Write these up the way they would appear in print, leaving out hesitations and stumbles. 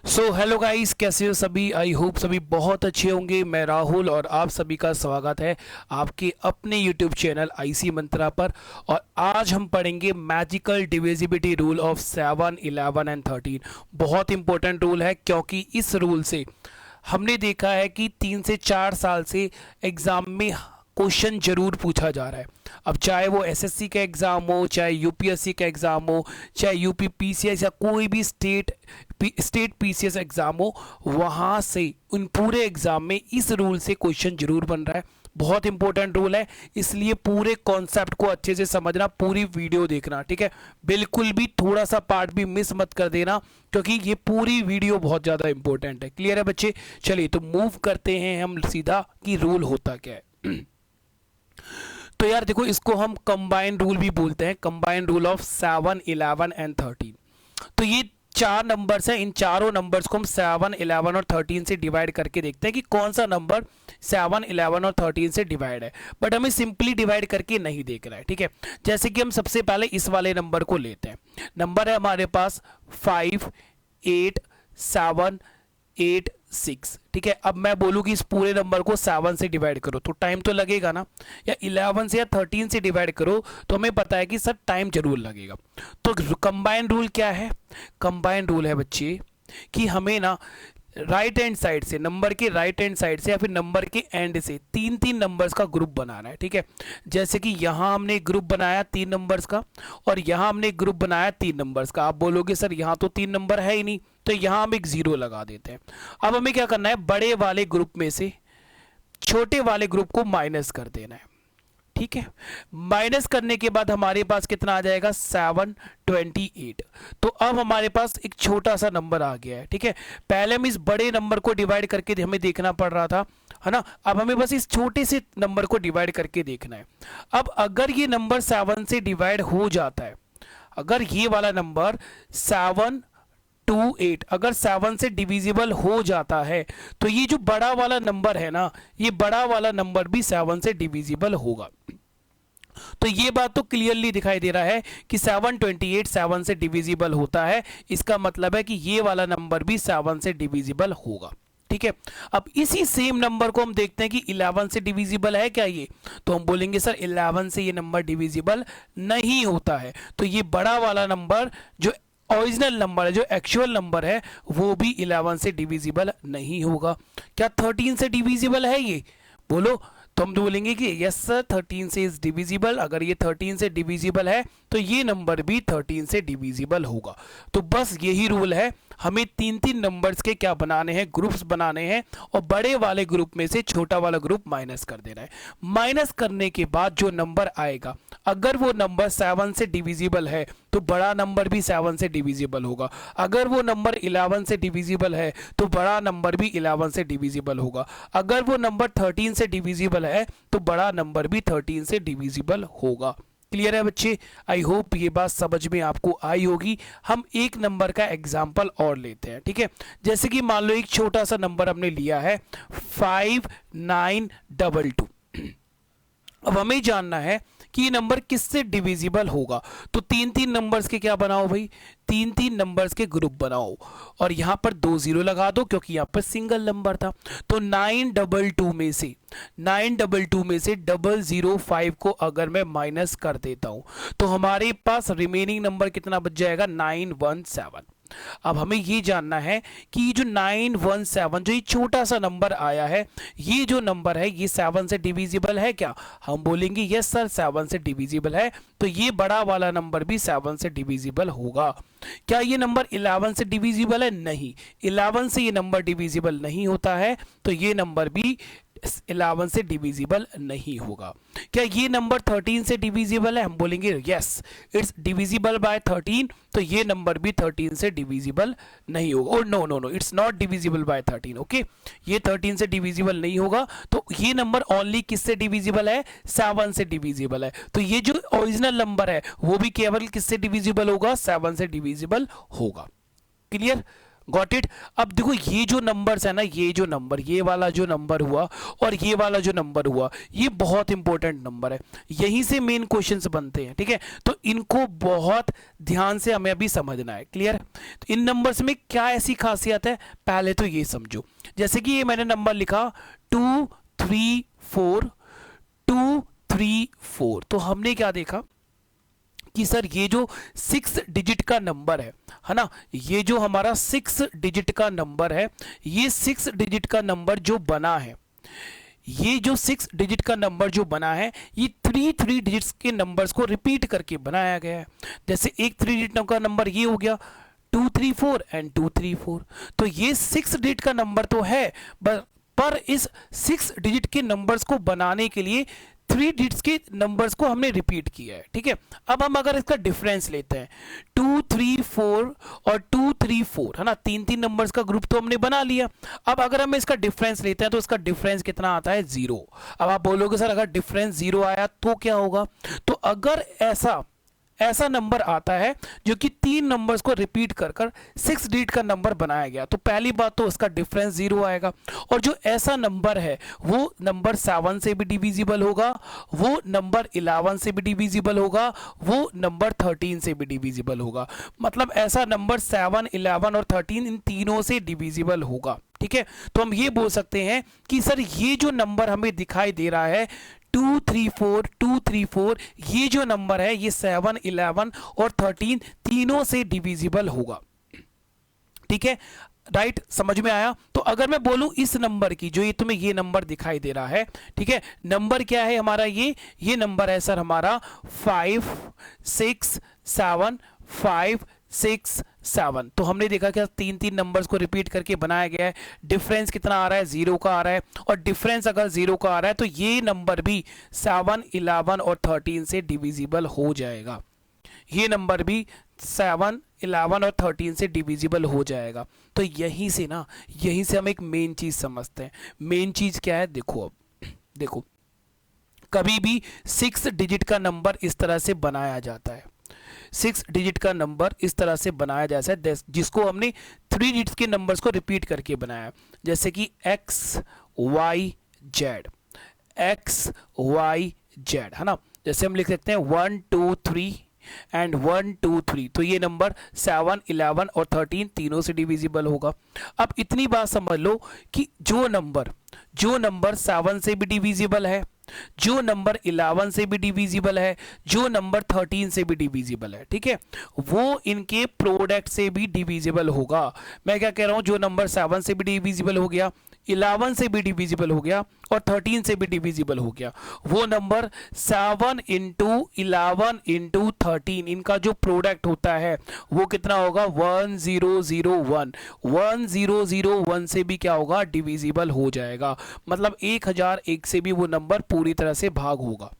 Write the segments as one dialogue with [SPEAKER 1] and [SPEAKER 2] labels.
[SPEAKER 1] So hello guys, कैसे हो सभी। आई होप सभी बहुत अच्छे होंगे। मैं राहुल और आप सभी का स्वागत है आपके अपने यूट्यूब चैनल आईसी मंत्रा पर। और आज हम पढ़ेंगे magical divisibility rule of 7, 11 and 13। बहुत इंपॉर्टेंट रूल है क्योंकि इस रूल से हमने देखा है कि 3 से 4 साल से एग्ज़ाम में क्वेश्चन जरूर पूछा जा रहा है। अब चाहे वो एसएससी का एग्ज़ाम हो, चाहे यूपीएससी का एग्ज़ाम हो, चाहे यूपी पीसीएस या कोई भी स्टेट पीसीएस एग्ज़ाम हो, वहाँ से उन पूरे एग्ज़ाम में इस रूल से क्वेश्चन जरूर बन रहा है। बहुत इंपॉर्टेंट रूल है, इसलिए पूरे कॉन्सेप्ट को अच्छे से समझना, पूरी वीडियो देखना, ठीक है। बिल्कुल भी थोड़ा सा पार्ट भी मिस मत कर देना क्योंकि ये पूरी वीडियो बहुत ज़्यादा इंपॉर्टेंट है। क्लियर है बच्चे? चलिए तो मूव करते हैं हम सीधा कि रूल होता क्या है। तो यार देखो, इसको हम कंबाइन रूल भी बोलते हैं, कंबाइन रूल ऑफ 7, 11 एंड 13। तो ये 4 नंबर्स हैं, इन चारों नंबर्स को हम 7, 11 और 13 से डिवाइड करके देखते हैं कि कौन सा नंबर 7, 11 और 13 से डिवाइड है। बट हमें सिंपली डिवाइड करके नहीं देखना है, ठीक है। जैसे कि हम सबसे पहले इस वाले नंबर को लेते हैं। नंबर है हमारे पास 5, 8, 7, 8, 6, ठीक है। अब मैं बोलूँ कि इस पूरे नंबर को 7 से डिवाइड करो तो टाइम तो लगेगा ना, या 11 से या 13 से डिवाइड करो तो हमें पता है कि सर टाइम जरूर लगेगा। तो कंबाइन रूल क्या है? कंबाइन रूल है बच्चे कि हमें ना राइट हैंड साइड से, नंबर के राइट हैंड साइड से या फिर नंबर के एंड से 3 3 नंबर्स का ग्रुप बनाना है, ठीक है। जैसे कि यहाँ हमने एक ग्रुप बनाया 3 नंबर्स का और यहाँ हमने एक ग्रुप बनाया 3 नंबर्स का। आप बोलोगे सर यहाँ तो 3 नंबर है ही नहीं, तो यहाँ हम एक 0 लगा देते हैं। अब हमें क्या करना है, बड़े वाले ग्रुप में से छोटे वाले ग्रुप को माइनस कर देना है, ठीक है। माइनस करने के बाद हमारे पास कितना आ जाएगा, 728। तो अब हमारे पास एक छोटा सा नंबर आ गया है, ठीक है। पहले हम इस बड़े नंबर को डिवाइड करके हमें देखना पड़ रहा था, है ना। अब हमें बस इस छोटे से नंबर को डिवाइड करके देखना है। अब अगर ये नंबर 7 से डिवाइड हो जाता है, अगर ये वाला नंबर 728 अगर 7 से डिविजिबल हो जाता है, तो ये जो बड़ा वाला नंबर है ना, ये बड़ा वाला नंबर भी 7 से डिविजिबल होगा। तो ये बात तो क्लियरली दिखाई दे रहा है कि 728 7 से डिविजिबल होता है। इसका मतलब है कि ये वाला नंबर भी 7 से डिविजिबल होगा, ठीक है। अब इसी सेम नंबर को हम देखते हैं कि 11 से डिविजिबल है क्या ये, तो हम बोलेंगे सर 11 से ये नंबर डिविजिबल नहीं होता है। तो ये बड़ा वाला नंबर जो ओरिजिनल नंबर है, जो एक्चुअल नंबर है, वो भी 11 से डिविजिबल नहीं होगा। क्या 13 से डिविजिबल है ये? बोलो। तो हम बोलेंगे कि यस सर 13 से इज डिविजिबल। अगर ये 13 से डिविजिबल है तो ये नंबर भी 13 से डिविजिबल होगा। तो बस यही रूल है, हमें 3 3 नंबर्स के क्या बनाने हैं, ग्रुप्स बनाने हैं, और बड़े वाले ग्रुप में से छोटा वाला ग्रुप माइनस कर देना है। माइनस करने के बाद जो नंबर आएगा, अगर वो नंबर 7 से डिविजिबल है तो बड़ा नंबर भी 7 से डिविजिबल होगा। अगर वो नंबर 11 से डिविजिबल है तो बड़ा नंबर भी 11 से डिविजिबल होगा। अगर वो नंबर 13 से डिविजिबल है तो बड़ा नंबर भी 13 से डिविजिबल होगा। क्लियर है बच्चे? आई होप ये बात समझ में आपको आई होगी। हम एक नंबर का एग्जाम्पल और लेते हैं, ठीक है। जैसे कि मान लो एक छोटा सा नंबर हमने लिया है 5922। अब हमें जानना है कि ये नंबर किससे डिविजिबल होगा। तो 3 3 नंबर्स के क्या बनाओ भाई, 3 3 नंबर्स के ग्रुप बनाओ और यहां पर 2 0 लगा दो क्योंकि यहां पर सिंगल नंबर था। तो 922 में से 005 को अगर मैं माइनस कर देता हूं तो हमारे पास रिमेनिंग नंबर कितना बच जाएगा, 917। अब हमें ये जानना है कि ये जो 917, जो ये छोटा सा नंबर आया है, ये जो नंबर है ये 7 से डिविजिबल है क्या? हम बोलेंगे यस सर 7 से डिविजिबल है। तो ये बड़ा वाला नंबर भी 7 से डिविजिबल होगा। क्या ये नंबर 11 से डिविजिबल है? नहीं, 11 से ये नंबर डिविजिबल नहीं होता है, तो ये नंबर भी 11 से डिविजिबल नहीं होगा। क्या ये नंबर 13 से डिविजिबल है? हम बोलेंगे यस इट्स डिविजिबल बाय 13। तो ये नंबर भी 13 से डिविजिबल नहीं होगा। और no no no, it's not divisible by 13। Okay, ये 13 से डिविजिबल नहीं होगा। तो ये नंबर ओनली किससे डिविजिबल है? 7 से डिविजिबल है। तो ये जो ओरिजिनल नंबर है वो भी केवल किससे डिविजिबल होगा? 7 से डिविजिबल होगा। क्लियर? Got it. अब देखो ये जो नंबर्स है ना, ये जो नंबर, ये वाला जो नंबर हुआ और ये वाला जो नंबर हुआ, ये बहुत इंपॉर्टेंट नंबर है, यहीं से मेन क्वेश्चंस बनते हैं, ठीक है। तो इनको बहुत ध्यान से हमें अभी समझना है, क्लियर। तो इन नंबर्स में क्या ऐसी खासियत है, पहले तो ये समझो। जैसे कि ये मैंने नंबर लिखा 2 3 4 2 3 4, तो हमने क्या देखा कि सर ये जो 6 डिजिट का नंबर है ना, ये जो हमारा 6 डिजिट का नंबर है, ये 6 डिजिट का नंबर जो बना है, ये जो 6 डिजिट का नंबर जो बना है, ये 3 डिजिट्स के नंबर्स को रिपीट करके बनाया गया है। जैसे एक 3 डिजिट का नंबर ये हो गया 2 3 4 एंड 2 3 4, तो ये 6 डिजिट का नंबर तो है, पर इस 6 डिजिट के नंबर्स को बनाने के लिए 3 डिजिट्स के नंबर्स को हमने रिपीट किया है, ठीक है। अब हम अगर इसका डिफरेंस लेते हैं 2 3 4 और 2 3 4, है ना, 3 नंबर्स का ग्रुप तो हमने बना लिया। अब अगर हम इसका डिफरेंस लेते हैं तो इसका डिफरेंस कितना आता है, 0। अब आप बोलोगे सर अगर डिफरेंस 0 आया तो क्या होगा, तो अगर ऐसा नंबर आता है जो कि 3 नंबर्स को रिपीट कर 6 डिजिट का नंबर बनाया गया, तो पहली बात तो उसका डिफरेंस 0 आएगा। और जो ऐसा नंबर है वो नंबर 7 से भी डिविजिबल होगा, वो नंबर 11 से भी डिविजिबल होगा, वो नंबर 13 से भी डिविजिबल होगा। मतलब ऐसा नंबर 7 11 और 13 इन तीनों से डिविजिबल होगा, ठीक है। तो हम ये बोल सकते हैं कि सर ये जो नंबर हमें दिखाई दे रहा है 2 3 4 2 3 4, ये जो नंबर है ये 7 11 और 13 तीनों से डिविजिबल होगा, ठीक है, राइट, समझ में आया। तो अगर मैं बोलूं इस नंबर की, जो ये तुम्हें ये नंबर दिखाई दे रहा है, ठीक है, नंबर क्या है हमारा, ये नंबर है सर हमारा 5 6 7 5 6 7। तो हमने देखा कि 3 नंबर्स को रिपीट करके बनाया गया है, डिफरेंस कितना आ रहा है, 0 का आ रहा है, और डिफरेंस अगर 0 का आ रहा है तो ये नंबर भी 7 11 और 13 से डिविजिबल हो जाएगा, ये नंबर भी 7 11 और 13 से डिविजिबल हो जाएगा। तो यहीं से हम एक मेन चीज समझते हैं। मेन चीज क्या है, देखो अब देखो, कभी भी 6 डिजिट का नंबर इस तरह से बनाया जाता है, 6 डिजिट का नंबर इस तरह से बनाया जाता है, जिसको हमने 3 डिजिट के नंबर्स को रिपीट करके बनाया, जैसे कि x y z, x y z, है ना। जैसे हम लिख सकते हैं 1 2 3 एंड 1 2 3, तो ये नंबर 7 11 और 13 तीनों से डिविजिबल होगा। अब इतनी बात समझ लो कि जो नंबर 7 से भी डिविजिबल है, जो नंबर 11 से भी डिविजिबल है, जो नंबर 13 से भी डिविजिबल है, ठीक है, वो इनके प्रोडक्ट से भी डिविजिबल होगा। मैं क्या कह रहा हूं, जो नंबर 7 से भी डिविजिबल हो गया, 11 से भी डिविजिबल हो गया और 13 से भी डिविजिबल हो गया, वो नंबर 7 इंटू 11 इंटू 13, इनका जो प्रोडक्ट होता है वो कितना होगा, 1001। 1001 से भी क्या होगा, डिविजिबल हो जाएगा। मतलब 1001 से भी वो नंबर पूरी तरह से भाग होगा,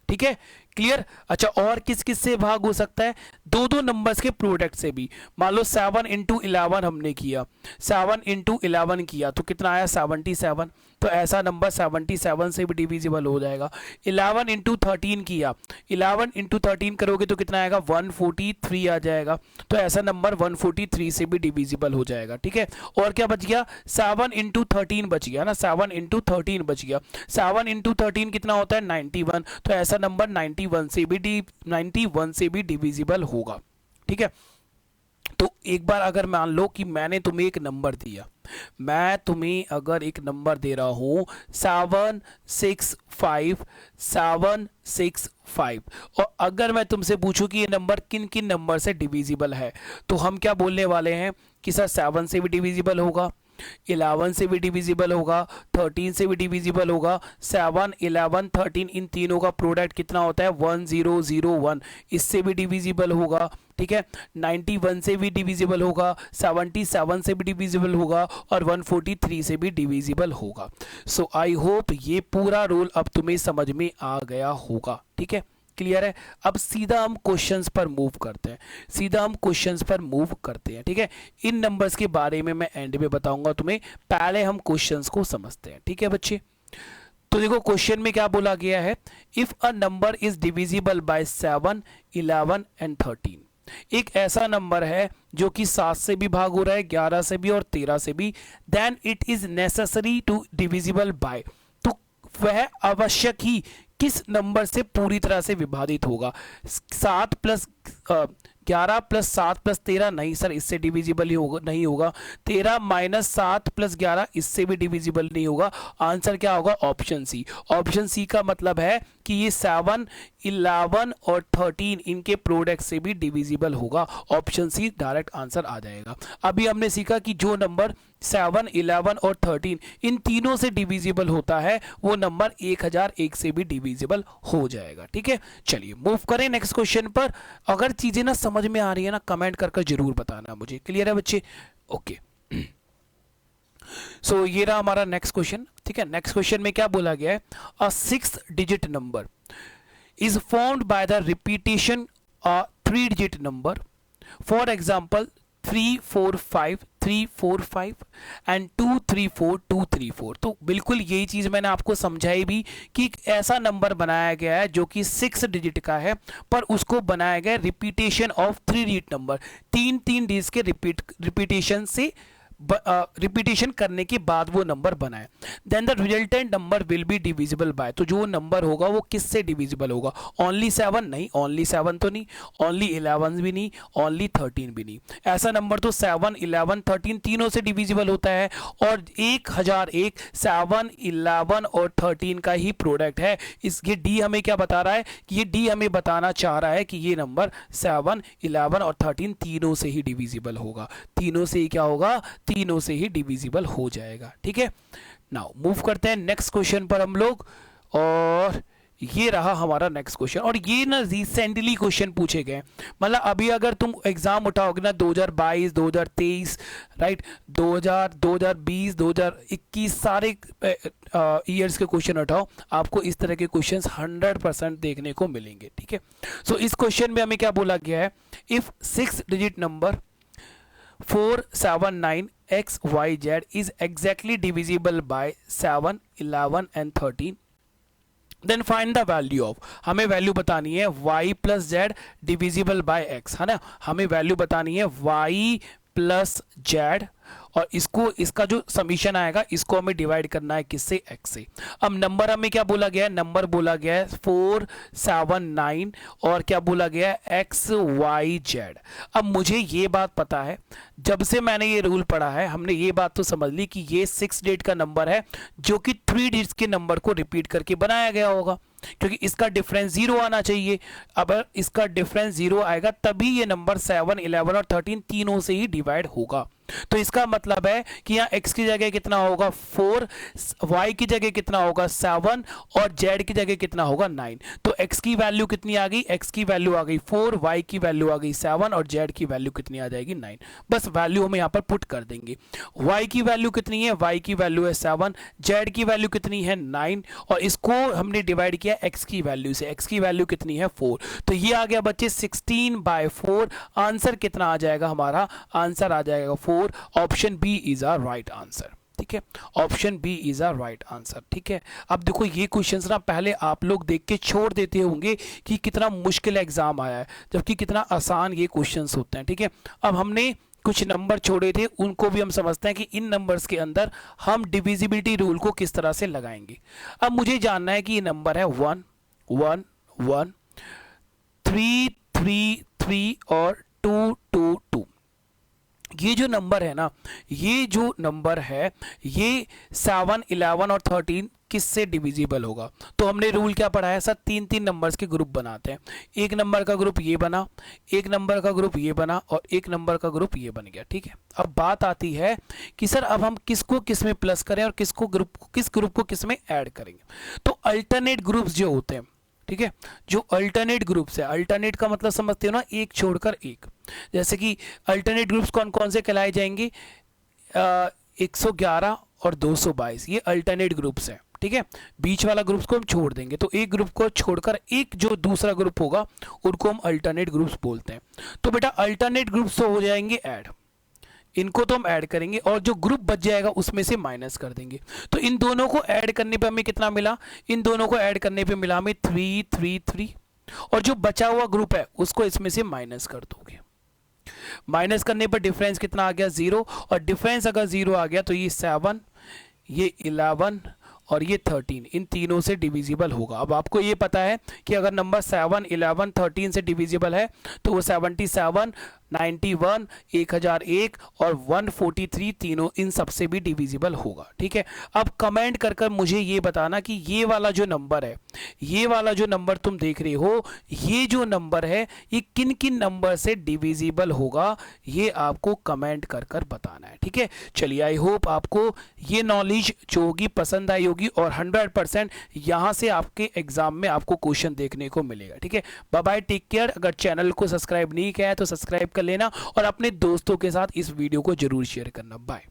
[SPEAKER 1] ठीक है, क्लियर। अच्छा, और किस किस से भाग हो सकता है, दो नंबर्स के प्रोडक्ट से भी। मान लो 7 इंटू 11 हमने किया, 7 इंटू 11 किया तो कितना आया, 77, तो ऐसा नंबर 77 से भी डिविजिबल हो जाएगा। 11 इंटू 13 किया, 11 इंटू 13 करोगे तो कितना आएगा, 143 आ जाएगा, तो ऐसा नंबर 143 से भी डिविजिबल हो जाएगा, ठीक है। और क्या बच गया, 7 इंटू 13 बच गया ना, 7 इंटू 13 बच गया, 7 इंटू 13 कितना होता है, 91, तो ऐसा नंबर 91 से भी डिविजिबल होगा, ठीक है। तो एक बार अगर मान लो कि मैंने तुम्हें एक नंबर दिया, मैं तुम्हें अगर एक नंबर दे रहा हूं 765, और अगर मैं तुमसे पूछूं कि ये नंबर किन किन नंबर से डिविजिबल है, तो हम क्या बोलने वाले हैं कि सर 7 से भी डिविजिबल होगा, 11 से भी डिविजिबल होगा, 13 से भी डिविजिबल होगा। 7 11 13 इन तीनों का प्रोडक्ट कितना होता है, 1001, इससे भी डिविजिबल होगा, ठीक है। 91 से भी डिविजिबल होगा, 77 से भी डिविजिबल होगा और 143 से भी डिविजिबल होगा। सो आई होप ये पूरा रूल अब तुम्हें समझ में आ गया होगा, ठीक है, क्लियर है। अब सीधा हम क्वेश्चंस पर मूव करते हैं, ठीक है। इन नंबर्स के बारे में मैं एंड में बताऊंगा तुम्हें, पहले हम क्वेश्चंस को समझते हैं, ठीक है बच्चे। तो देखो क्वेश्चन में क्या बोला गया है, if a number is divisible by 7 11 and 13, एक ऐसा नंबर है जो कि 7 से भी भाग हो रहा है, 11 से भी और 13 से भी, then it is necessary to divisible by, तो वह आवश्यक ही किस नंबर से पूरी तरह से विभाजित होगा? 7 प्लस 11 प्लस 7 प्लस 13 नहीं सर, इससे डिविजिबल ही होगा, नहीं होगा। 13 माइनस 7 प्लस 11 इससे भी डिविजिबल नहीं होगा। आंसर क्या होगा? Option C. ऑप्शन सी का मतलब है कि ये 7, 11 और 13 इनके प्रोडक्ट से भी डिविजिबल होगा। ऑप्शन सी डायरेक्ट आंसर आ जाएगा। अभी हमने सीखा कि जो नंबर 7, 11 और 13 इन तीनों से डिविजिबल होता है वो नंबर 1001 से भी डिविजिबल हो जाएगा। ठीक है, चलिए मूव करें नेक्स्ट क्वेश्चन पर। अगर चीजें ना समझ में आ रही है ना, कमेंट करके जरूर बताना मुझे। क्लियर है बच्चे? ओके। सो ये रहा हमारा नेक्स्ट क्वेश्चन। ठीक है, नेक्स्ट क्वेश्चन में क्या बोला गया है? अ 6 digit number is formed by the repetition a 3 digit number, for example 3 4 5 3 4 5 and 2 3 4 2 3 4। तो बिल्कुल यही चीज मैंने आपको समझाई भी कि एक ऐसा नंबर बनाया गया है जो कि 6 डिजिट का है, पर उसको बनाया गया repetition of 3 digit number, 3 digit के रिपीटेशन से रिपीटेशन करने के बाद वो नंबर बनाए। Then the resultant number will be divisible by, तो जो नंबर होगा वो किससे डिविजिबल होगा? ओनली 7 नहीं, ओनली 7 तो नहीं, ओनली 11 भी नहीं, ओनली 13 भी नहीं। ऐसा नंबर तो 7, 11, 13 तीनों से डिविजिबल होता है, और 1001 7, 11 और 13 का ही प्रोडक्ट है। ये डी हमें क्या बता रहा है? कि ये डी हमें बताना चाह रहा है कि ये नंबर 7, 11 और 13 तीनों से ही डिविजिबल होगा। तीनों से ही क्या होगा? तीनों से ही डिविजिबल हो जाएगा। ठीक है, नाउ मूव करते हैं नेक्स्ट क्वेश्चन पर हम लोग। और ये रहा हमारा नेक्स्ट क्वेश्चन, और ये ना रिसेंटली क्वेश्चन पूछे गए। मतलब अभी अगर तुम एग्जाम उठाओगे ना 2022, 2023, राइट, 2020, 2021 सारे ईयर्स के क्वेश्चन उठाओ, आपको इस तरह के क्वेश्चंस 100% देखने को मिलेंगे। ठीक है, सो इस क्वेश्चन में हमें क्या बोला गया है? If 6 digit number 479 XYZ is exactly divisible by 7, 11 and 13, then find the value of, हमें वैल्यू बतानी है y plus z divisible by x, है ना। हमें वैल्यू बतानी है y प्लस z, और इसका जो समीशन आएगा इसको हमें डिवाइड करना है किससे? x से। अब नंबर हमें क्या बोला गया है? नंबर बोला गया है 479, और क्या बोला गया है? XYZ। अब मुझे ये बात पता है, जब से मैंने ये रूल पढ़ा है हमने ये बात तो समझ ली कि ये 6 डिजिट का नंबर है जो कि 3 डिजिट्स के नंबर को रिपीट करके बनाया गया होगा, क्योंकि इसका डिफरेंस 0 आना चाहिए। अगर इसका डिफरेंस 0 आएगा तभी ये नंबर 7, 11 और 13 तीनों से ही डिवाइड होगा। तो इसका मतलब है कि यहाँ x की जगह कितना होगा? 4, y की जगह कितना होगा? 7, और z की जगह कितना होगा? 9। तो x की वैल्यू कितनी आ गई? x की वैल्यू आ गई 4, y की वैल्यू आ गई 7, और z की वैल्यू कितनी आ जाएगी? 9। बस वैल्यू हम यहाँ पर पुट कर देंगे। y की वैल्यू कितनी है? y की वैल्यू है 7, z की वैल्यू कितनी है? 9, और इसको हमने डिवाइड किया x की वैल्यू से। x की वैल्यू कितनी है? 4। तो ये आ गया बच्चे 16/4। आंसर कितना आ जाएगा हमारा? आंसर आ जाएगा 4। Option B is a right answer. ठीक है, option B is a right answer. ठीक है, अब देखो ये क्वेश्चंस ना पहले आप लोग देख के छोड़ देते होंगे कि कितना मुश्किल एग्जाम आया है, जबकि कितना आसान ये क्वेश्चंस होते हैं। ठीक है, अब हमने कुछ नंबर छोड़े थे, उनको भी हम समझते हैं कि इन नंबर्स के अंदर हम डिविजिबिलिटी रूल को किस तरह से लगाएंगे। अब मुझे जानना है कि ये नंबर है 1 1 1 3 3 3 और 2 2 2। ये जो नंबर है ना, ये जो नंबर है ये 7, 11 और 13 किससे डिविजिबल होगा? तो हमने रूल क्या पढ़ा है सर? 3 नंबर्स के ग्रुप बनाते हैं। एक नंबर का ग्रुप ये बना, एक नंबर का ग्रुप ये बना, और एक नंबर का ग्रुप ये बन गया। ठीक है, अब बात आती है कि सर अब हम किसको किस में प्लस करें और किस ग्रुप को किस में ऐड करेंगे। तो अल्टरनेट ग्रुप्स जो होते हैं, ठीक है, जो अल्टरनेट ग्रुप्स है, अल्टरनेट का मतलब समझते हो ना, एक छोड़कर एक। जैसे कि अल्टरनेट ग्रुप्स कौन कौन से कहलाए जाएंगे? 111 और 222, ये अल्टरनेट ग्रुप्स हैं। ठीक है, बीच वाला ग्रुप्स को हम छोड़ देंगे, तो एक ग्रुप को छोड़कर एक जो दूसरा ग्रुप होगा उनको हम अल्टरनेट ग्रुप्स बोलते हैं। तो बेटा अल्टरनेट ग्रुप्स तो हो जाएंगे ऐड, इनको तो हम ऐड करेंगे, और जो ग्रुप बच जाएगा उसमें से माइनस कर देंगे। तो इन दोनों को ऐड करने पे हमें कितना मिला? इन दोनों को ऐड करने पे मिला हमें 3 3 3, और जो बचा हुआ ग्रुप है उसको इसमें से माइनस कर दोगे। माइनस करने पर डिफरेंस कितना आ गया 0, और डिफरेंस अगर 0 आ गया तो ये 7, ये 11 और ये 13 इन तीनों से डिविजिबल होगा। अब आपको ये पता है कि अगर नंबर 7, 11, 13 से डिविजिबल है तो वो 77, 91, 1001 और 143 तीनों इन सबसे भी डिविजिबल होगा। ठीक है, अब कमेंट कर कर मुझे ये बताना कि ये वाला जो नंबर है, ये वाला जो नंबर तुम देख रहे हो, ये जो नंबर है ये किन किन नंबर से डिविजिबल होगा, ये आपको कमेंट कर कर बताना है। ठीक है, चलिए आई होप आपको ये नॉलेज जो होगी पसंद आई होगी और 100% यहाँ से आपके एग्जाम में आपको क्वेश्चन देखने को मिलेगा। ठीक है, बाय बाय, टेक केयर। अगर चैनल को सब्सक्राइब नहीं किया है तो सब्सक्राइब कर लेना और अपने दोस्तों के साथ इस वीडियो को जरूर शेयर करना। बाय।